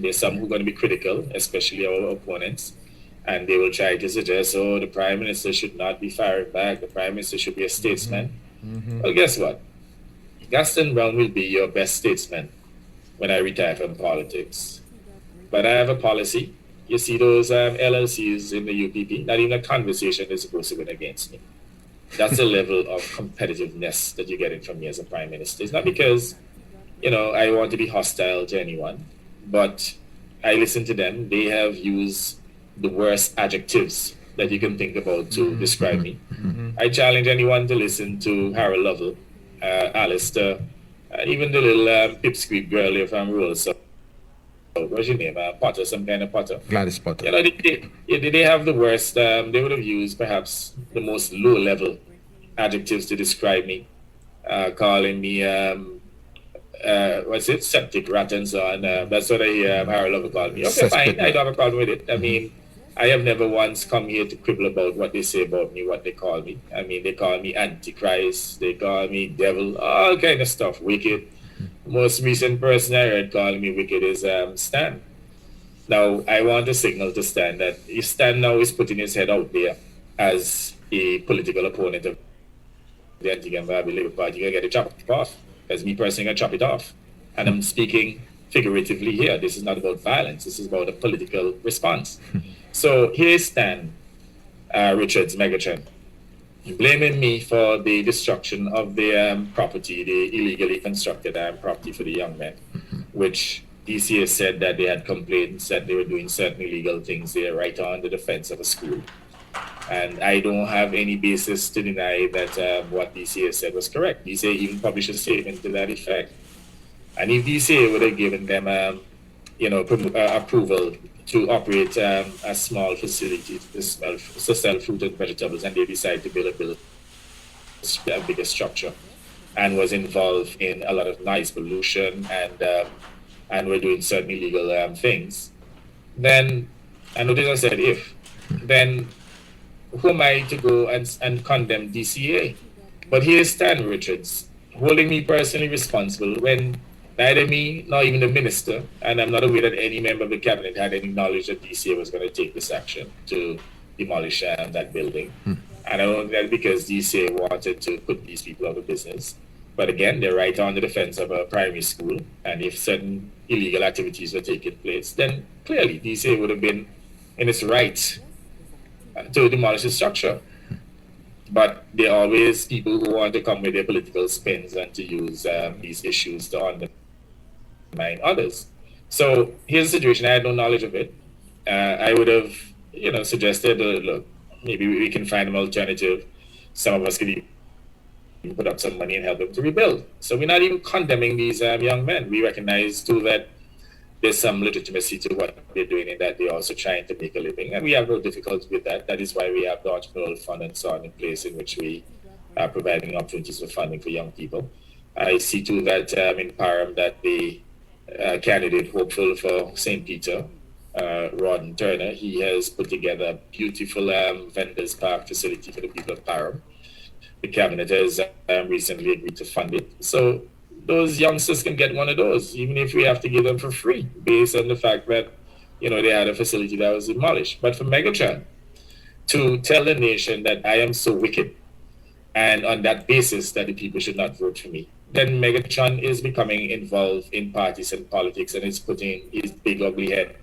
there's some who are going to be critical, especially our opponents, and they will try to suggest, oh, the prime minister should not be fired back. The prime minister should be a statesman. Well, guess what? Gaston Brown will be your best statesman when I retire from politics. But I have a policy. You see those LLCs in the UPP, not even a conversation is supposed to win against me. That's the level of competitiveness that you're getting from me as a prime minister. It's not because, I want to be hostile to anyone, but I listen to them. They have used the worst adjectives that you can think about to describe me. I challenge anyone to listen to Harold Lovell, Alistair, even the little pipsqueak girl here from Rural South. What's your name? Potter, some kind of Potter. Gladys Potter. They have the worst. They would have used perhaps the most low-level adjectives to describe me, calling me septic rat and so on. That's what I hear Harold Lover call me. Okay, fine. I don't have a problem with it. I mean, I have never once come here to quibble about what they say about me, what they call me. I mean, they call me Antichrist, they call me devil, all kind of stuff, wicked. Most recent person I heard calling me wicked is Stan. Now, I want to signal to Stan that if Stan now is putting his head out there as a political opponent of the anti-Gambabi Labour Party, you're going to get it chopped off. As me personally, going to chop it off. And I'm speaking figuratively here. This is not about violence. This is about a political response. So here's Stan Richards, Megatron, blaming me for the destruction of the property, the illegally constructed property for the young men, which DCA said that they had complained, said they were doing certain illegal things there right on the defense of a school. And I don't have any basis to deny that what DCA said was correct. DCA even published a statement to that effect. And if DCA would have given them, approval to operate a small facility to sell fruit and vegetables, and they decide to build a bigger structure, and was involved in a lot of noise pollution and were doing certain illegal things, then, I notice I said if, then who am I to go and condemn DCA? But here's Stan Richards holding me personally responsible when neither me nor even the minister, and I'm not aware that any member of the cabinet had any knowledge that DCA was going to take this action to demolish that building. And I don't know that because DCA wanted to put these people out of business. But again, they're right on the defense of a primary school, and if certain illegal activities were taking place, then clearly DCA would have been in its right to demolish the structure. But there are always people who want to come with their political spins and to use these issues to undermine others. So here's the situation. I had no knowledge of it. I would have, suggested, look, maybe we can find an alternative. Some of us could even put up some money and help them to rebuild. So we're not even condemning these young men. We recognize too that there's some legitimacy to what they're doing, in that they're also trying to make a living. And we have no difficulty with that. That is why we have the entrepreneurial fund and so on in place, in which we are providing opportunities for funding for young people. I see too that in Parham that the candidate hopeful for St. Peter, Ron Turner, he has put together a beautiful vendors park facility for the people of Parham. The cabinet has recently agreed to fund it. So those youngsters can get one of those, even if we have to give them for free, based on the fact that, they had a facility that was demolished. But for Megatron to tell the nation that I am so wicked, and on that basis that the people should not vote for me, then Megatron is becoming involved in partisan politics and is putting his big ugly head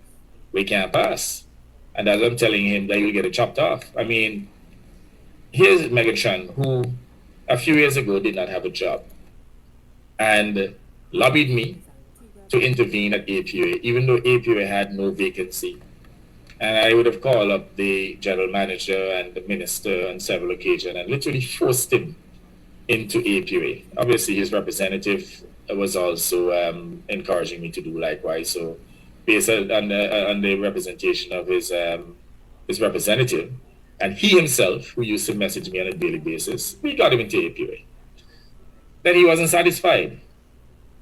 where he can't pass. And as I'm telling him that he'll get it chopped off. I mean, here's Megatron, who a few years ago did not have a job, and lobbied me to intervene at APUA, even though APUA had no vacancy. And I would have called up the general manager and the minister on several occasions and literally forced him into APUA. Obviously, his representative was also encouraging me to do likewise. So based on the representation of his representative, and he himself, who used to message me on a daily basis, we got him into APUA. Then he wasn't satisfied.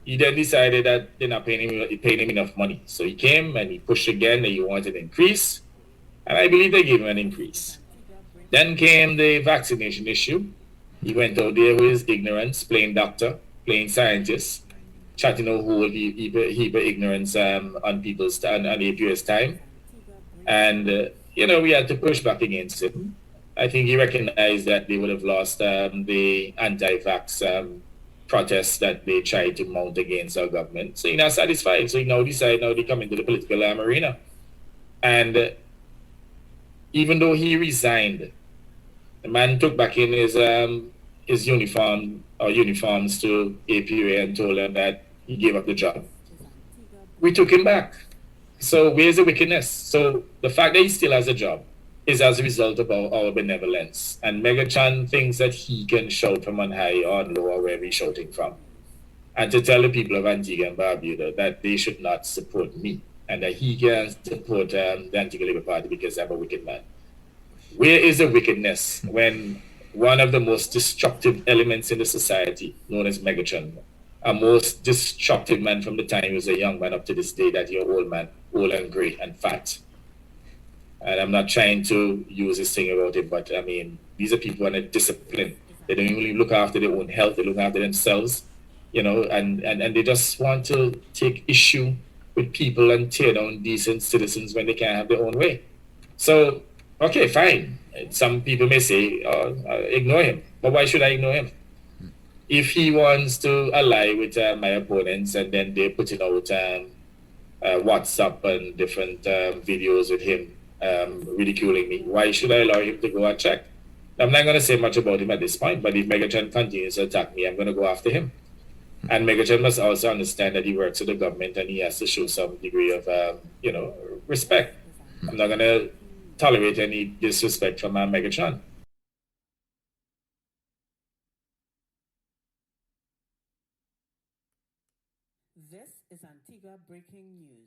He then decided that they're not paying him enough money. So he came and he pushed again that he wanted an increase. And I believe they gave him an increase. Then came the vaccination issue. He went out there with his ignorance, playing doctor, playing scientist. chatting a whole heap of ignorance on on APU's time. And, we had to push back against him. I think he recognized that they would have lost the anti-vax protests that they tried to mount against our government. So he's not satisfied. So he now decide now they come into the political arena. And even though he resigned, the man took back in his uniforms to APUA and told them that he gave up the job. We took him back. So where's the wickedness? So the fact that he still has a job is as a result of our benevolence. And Megatron thinks that he can shout from on high or on low or wherever he's shouting from. And to tell the people of Antigua and Barbuda that they should not support me and that he can support the Antigua Labour Party because I'm a wicked man. Where is the wickedness when one of the most destructive elements in the society, known as Megatron, a most destructive man from the time he was a young man up to this day that you're old man, old and grey and fat. And I'm not trying to use this thing about it, but I mean, these are people in a discipline. They don't even look after their own health, they look after themselves, and they just want to take issue with people and tear down decent citizens when they can't have their own way. So, okay, fine. Some people may say, ignore him. But why should I ignore him? If he wants to ally with my opponents and then they're putting out WhatsApp and different videos with him ridiculing me, why should I allow him to go and check? I'm not going to say much about him at this point, but if Megatron continues to attack me, I'm going to go after him. And Megatron must also understand that he works with the government and he has to show some degree of, respect. I'm not going to tolerate any disrespect from Megatron. This is Antigua Breaking News.